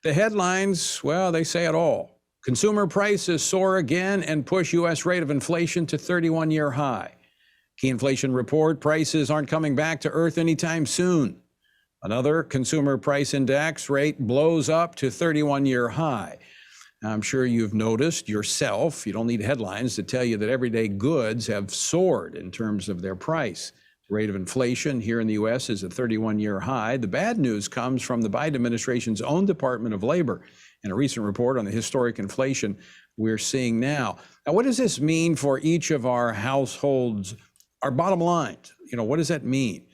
The headlines, well, they say it all. Consumer prices soar again and push U.S. rate of inflation to 31-year high. Key inflation report, prices aren't coming back to earth anytime soon. Another consumer price index rate blows up to 31-year high. Now, I'm sure you've noticed yourself, you don't need headlines to tell you that everyday goods have soared in terms of their price. The rate of inflation here in the U.S. is a 31-year high. The bad news comes from the Biden administration's own Department of Labor in a recent report on the historic inflation we're seeing now. Now, what does this mean for each of our households, our bottom line? What does that mean?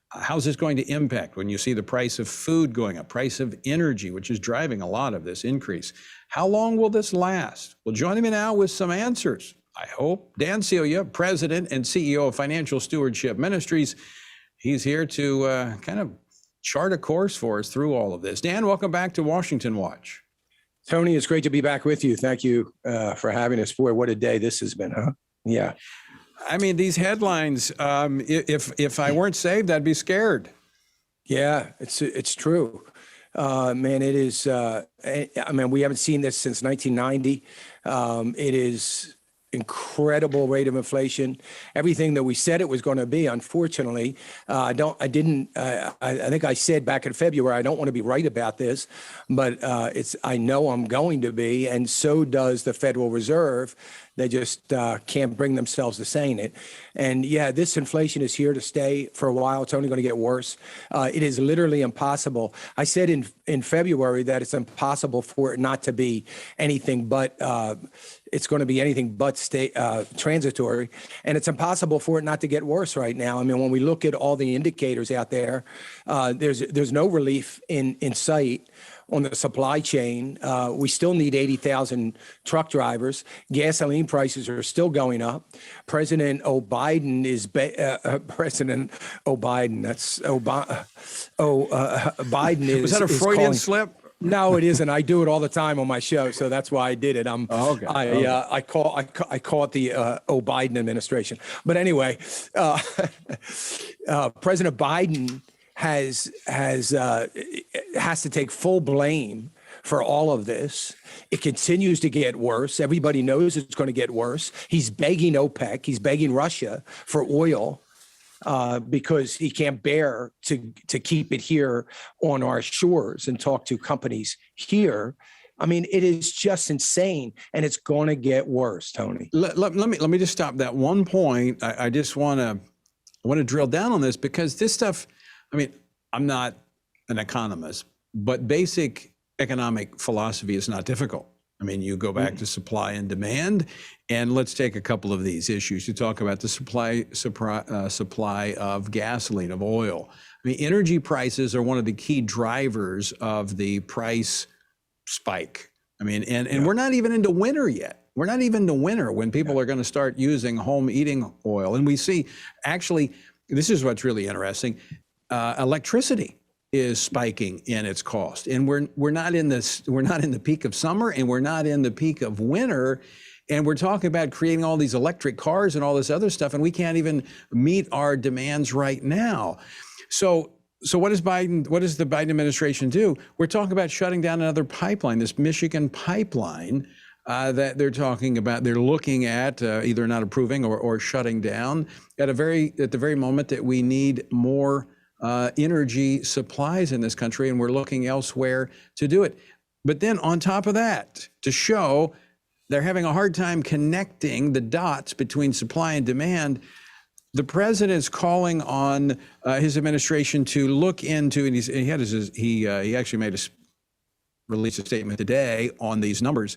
How's this going to impact when you see the price of food going up, price of energy, which is driving a lot of this increase? How long will this last? Well, joining me now with some answers, I hope, Dan Celia, President and CEO of Financial Stewardship Ministries. He's here to kind of chart a course for us through all of this. Dan, welcome back to Washington Watch. Tony, it's great to be back with you. Thank you for having us. Boy, what a day this has been, huh? Yeah. I mean, these headlines, if I weren't saved, I'd be scared. Yeah, it's true. Man, it is, we haven't seen this since 1990. It is incredible rate of inflation. Everything that we said it was going to be, unfortunately, I think I said back in February, I don't want to be right about this, but I know I'm going to be, and so does the Federal Reserve. They just can't bring themselves to saying it. And yeah, this inflation is here to stay for a while. It's only going to get worse. It is literally impossible. I said in February that it's impossible for it not to be anything but, it's going to be anything but transitory. And it's impossible for it not to get worse right now. I mean, when we look at all the indicators out there, there's no relief in sight on the supply chain. We still need 80,000 truck drivers. Gasoline prices are still going up. President Biden is President Biden. Biden is. Was that a Freudian slip? No, it isn't. I do it all the time on my show, so that's why I did it. I call it the Biden administration. But anyway, President Biden has to take full blame for all of this. It continues to get worse. Everybody knows it's going to get worse. He's begging OPEC, he's begging Russia for oil because he can't bear to keep it here on our shores and talk to companies here. I mean, it is just insane, and it's going to get worse, Tony. Let me just stop that one point. I just want to drill down on this because this stuff, I mean, I'm not an economist, but basic economic philosophy is not difficult. I mean, you go back to supply and demand, and let's take a couple of these issues. You talk about the supply of gasoline, of oil. I mean, energy prices are one of the key drivers of the price spike. I mean, and we're not even into winter yet. We're not even into winter when people are going to start using home heating oil. And we see, actually, this is what's really interesting. Electricity is spiking in its cost, and we're not in the peak of summer, and we're not in the peak of winter, and we're talking about creating all these electric cars and all this other stuff, and we can't even meet our demands right now. So what does the Biden administration do? We're talking about shutting down another pipeline, this Michigan pipeline that they're talking about. They're looking at either not approving or shutting down at the very moment that we need more energy supplies in this country, and we're looking elsewhere to do it. But then on top of that, to show they're having a hard time connecting the dots between supply and demand, the president's calling on his administration to look into, and he actually released a statement today on these numbers.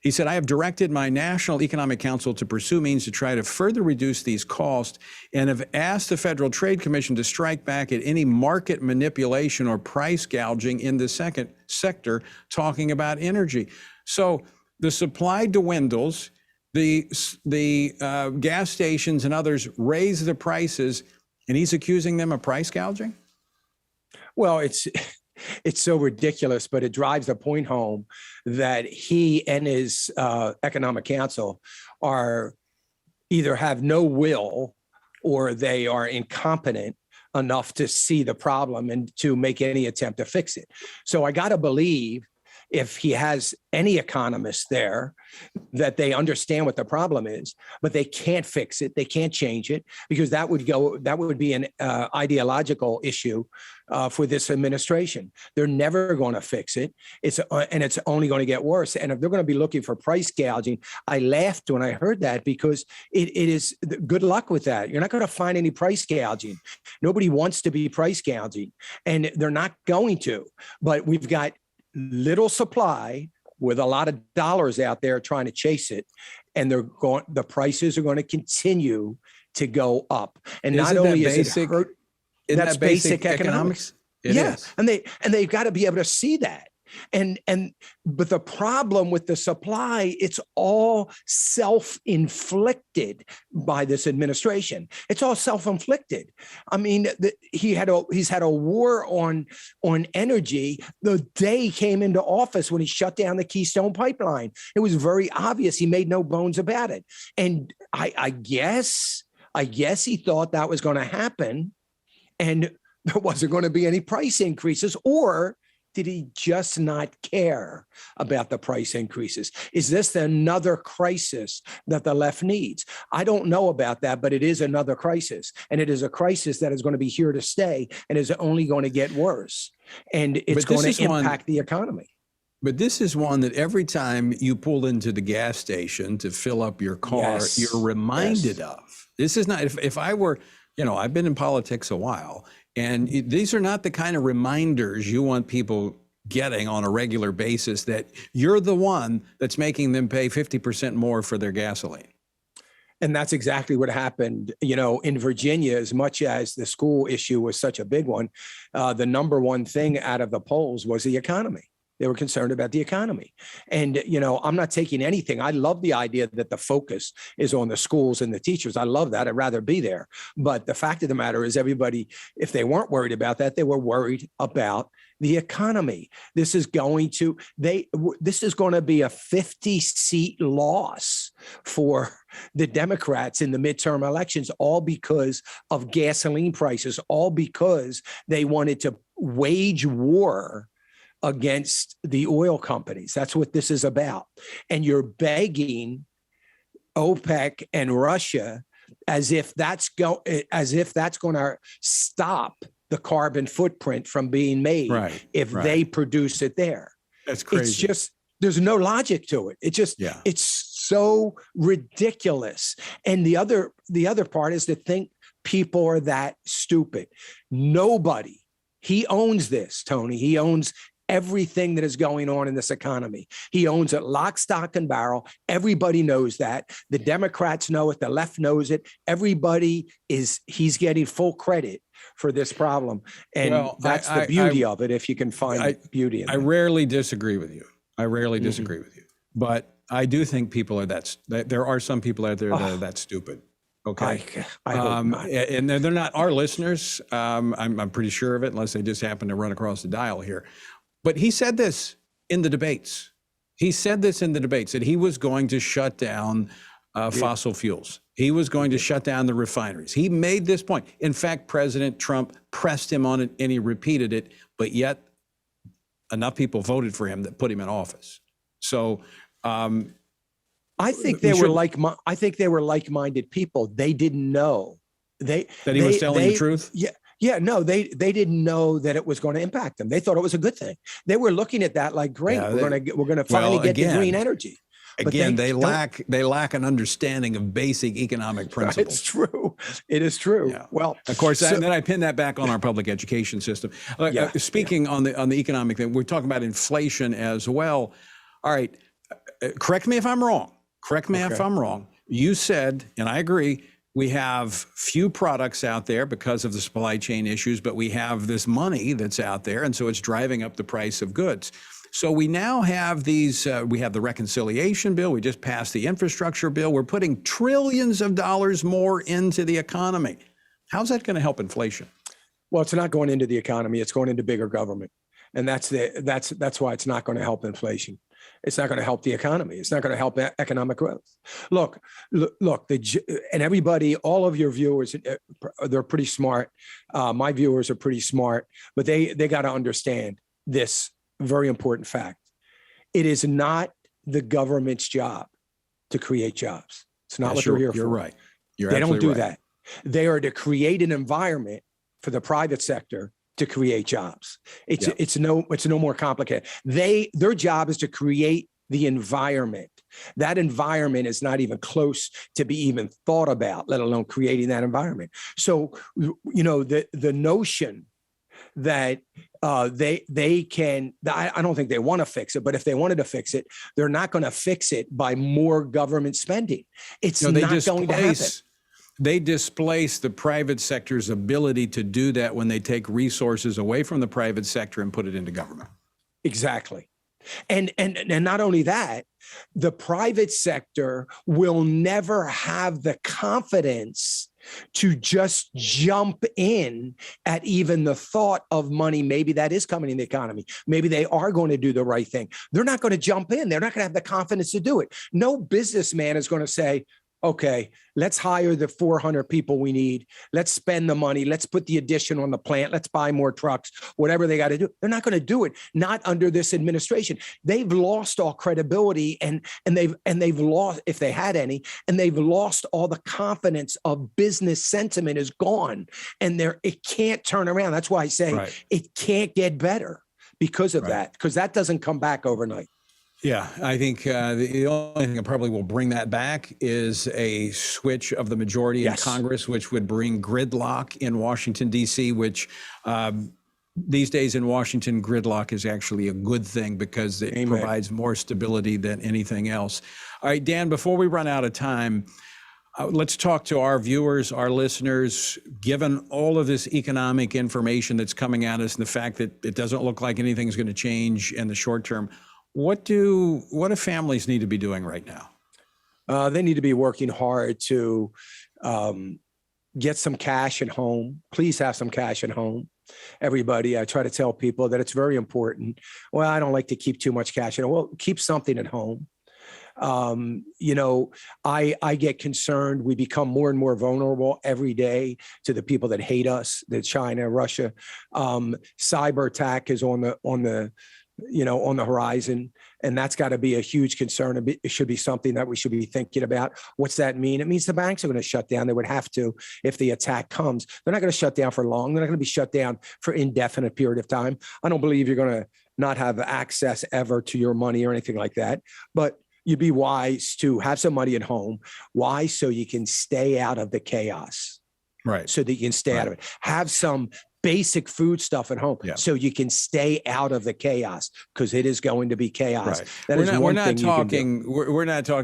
He said, I have directed my National Economic Council to pursue means to try to further reduce these costs and have asked the Federal Trade Commission to strike back at any market manipulation or price gouging in the second sector, talking about energy. So the supply dwindles, the gas stations and others raise the prices, and he's accusing them of price gouging? Well, it's so ridiculous, but it drives the point home that he and his economic council are either have no will or they are incompetent enough to see the problem and to make any attempt to fix it. So I got to believe if he has any economists there, that they understand what the problem is, but they can't fix it. They can't change it, because that would be an ideological issue for this administration. They're never going to fix it. It's only going to get worse. And if they're going to be looking for price gouging, I laughed when I heard that, because it is good luck with that. You're not going to find any price gouging. Nobody wants to be price gouging, and they're not going to. But we've got little supply with a lot of dollars out there trying to chase it, and the prices are going to continue to go up. And Isn't not only that is it hurt, that's basic economics. It is. And they've got to be able to see that. But the problem with the supply, it's all self-inflicted by this administration. It's all self-inflicted. I mean, he's had a war on energy the day he came into office, when he shut down the Keystone Pipeline. It was very obvious. He made no bones about it. And I guess he thought that was going to happen, and there wasn't going to be any price increases. Or did he just not care about the price increases? Is this another crisis that the left needs? I don't know about that, but it is another crisis. And it is a crisis that is going to be here to stay, and is only going to get worse. And it's going to impact the economy. But this is one that every time you pull into the gas station to fill up your car, Yes. you're reminded of. This is not, if I were, I've been in politics a while, and these are not the kind of reminders you want people getting on a regular basis, that you're the one that's making them pay 50% more for their gasoline. And that's exactly what happened, in Virginia. As much as the school issue was such a big one, the number one thing out of the polls was the economy. They were concerned about the economy. And, I'm not taking anything. I love the idea that the focus is on the schools and the teachers. I love that. I'd rather be there. But the fact of the matter is, everybody, if they weren't worried about that, they were worried about the economy. This is going to be a 50-seat loss for the Democrats in the midterm elections, all because of gasoline prices, all because they wanted to wage war against the oil companies. That's what this is about. And you're begging OPEC and Russia as if that's going to stop the carbon footprint from being made, if they produce it there. That's crazy. It's just, there's no logic to it. It's so ridiculous. And the other part is to think people are that stupid. Nobody. He owns this, Tony. He owns everything that is going on in this economy. He owns it lock, stock, and barrel. Everybody knows that. The Democrats know it. The left knows it. He's getting full credit for this problem. And that's the beauty of it, if you can find beauty in it. I rarely disagree with you. But I do think people are there are some people out there that are that stupid. Okay. I hope not. And they're not our listeners. I'm pretty sure of it, unless they just happen to run across the dial here. But he said this in the debates. That he was going to shut down fossil fuels. He was going to shut down the refineries. He made this point. In fact, President Trump pressed him on it, and he repeated it, but yet enough people voted for him that put him in office. So I think they were like-minded people. They didn't know that he was telling the truth. Yeah, no, they didn't know that it was going to impact them. They thought it was a good thing. They were looking at that like, great, we're going to finally get the green energy. Again, they lack an understanding of basic economic principles. It's true. It is true. Yeah. Well, of course, and then I pin that back on our public education system. Speaking on the economic thing, we're talking about inflation as well. All right, correct me if I'm wrong. If I'm wrong. You said, and I agree, we have few products out there because of the supply chain issues, but we have this money that's out there, and so it's driving up the price of goods. So we now have these, we have the reconciliation bill, we just passed the infrastructure bill, we're putting trillions of dollars more into the economy. How's that going to help inflation? Well, it's not going into the economy, it's going into bigger government. And that's why it's not going to help inflation. It's not going to help the economy. It's not going to help economic growth. Look, and everybody, all of your viewers, they're pretty smart. My viewers are pretty smart, but they got to understand this very important fact. It is not the government's job to create jobs. It's not what they're here for. You're right. They don't do that. They are to create an environment for the private sector to create jobs. It's no more complicated. Their job is to create the environment. That environment is not even close to be even thought about, let alone creating that environment. So, the notion that they can, I don't think they want to fix it, but if they wanted to fix it, they're not going to fix it by more government spending. It's not going to happen. They displace the private sector's ability to do that when they take resources away from the private sector and put it into government. Exactly. And not only that, the private sector will never have the confidence to just jump in at even the thought of money. Maybe that is coming in the economy. Maybe they are going to do the right thing. They're not going to jump in. They're not going to have the confidence to do it. No businessman is going to say, okay, let's hire the 400 people we need. Let's spend the money. Let's put the addition on the plant. Let's buy more trucks, whatever they got to do. They're not going to do it. Not under this administration. They've lost all credibility and they've lost, if they had any, and they've lost all the confidence of business sentiment is gone. And it can't turn around. That's why I say it can't get better because of that, because that doesn't come back overnight. Yeah, I think the only thing that probably will bring that back is a switch of the majority in Congress, which would bring gridlock in Washington, D.C., which these days in Washington, gridlock is actually a good thing because it provides more stability than anything else. All right, Dan, before we run out of time, let's talk to our viewers, our listeners, given all of this economic information that's coming at us and the fact that it doesn't look like anything's going to change in the short term. What do families need to be doing right now? They need to be working hard to get some cash at home. Please have some cash at home. Everybody, I try to tell people that it's very important. Well, I don't like to keep too much cash at home. Well, keep something at home. I get concerned. We become more and more vulnerable every day to the people that hate us, the China, Russia. Cyber attack is on the horizon, and that's got to be a huge concern. It should be something that we should be thinking about. What's that mean? It means the banks are going to shut down. They would have to if the attack comes. They're not going to shut down for long. They're not going to be shut down for indefinite period of time. I don't believe you're going to not have access ever to your money or anything like that. But you'd be wise to have some money at home. Why? So you can stay out of the chaos. Right. So that you can stay out of it. Have some basic food stuff at home so you can stay out of the chaos, because it is going to be chaos. Right. We're not talking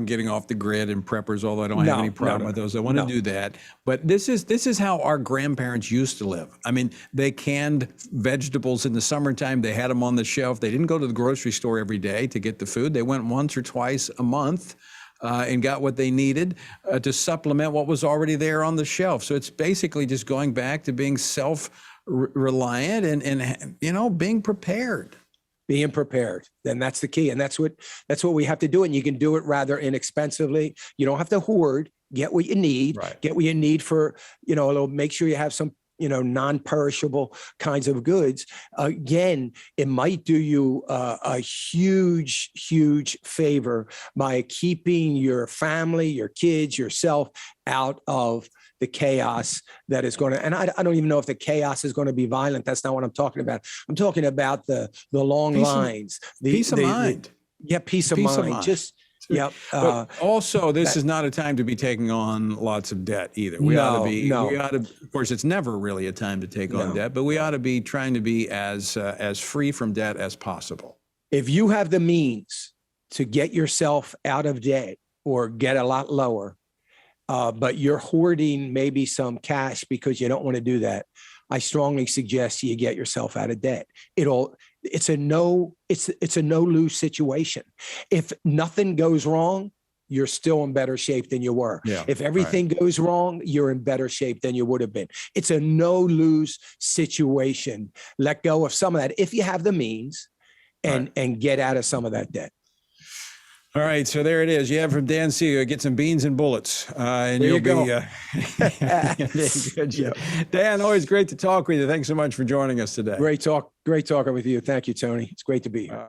getting off the grid and preppers, although I don't have any problem with those. I want to do that. But this is how our grandparents used to live. I mean, they canned vegetables in the summertime. They had them on the shelf. They didn't go to the grocery store every day to get the food. They went once or twice a month and got what they needed to supplement what was already there on the shelf. So it's basically just going back to being self-reliant and being prepared. Being prepared. Then that's the key. And that's what we have to do. And you can do it rather inexpensively. You don't have to hoard. Get what you need. Right. Get what you need for, make sure you have some non-perishable kinds of goods. Again, it might do you a huge, huge favor by keeping your family, your kids, yourself out of the chaos that is going to, and I don't even know if the chaos is going to be violent. That's not what I'm talking about. I'm talking about the long lines. Peace of mind. Peace of mind. Just, yep. But also, this is not a time to be taking on lots of debt either. We ought to, of course, it's never really a time to take on debt, but we ought to be trying to be as free from debt as possible. If you have the means to get yourself out of debt or get a lot lower, but you're hoarding maybe some cash because you don't want to do that, I strongly suggest you get yourself out of debt. It's a no-lose situation. If nothing goes wrong, you're still in better shape than you were. Yeah, if everything goes wrong, you're in better shape than you would have been. It's a no-lose situation. Let go of some of that if you have the means, and get out of some of that debt. All right, so there it is. You have from Dan Celia, get some beans and bullets, and there you'll go. Good. Dan, always great to talk with you. Thanks so much for joining us today. Great talking with you. Thank you, Tony. It's great to be here.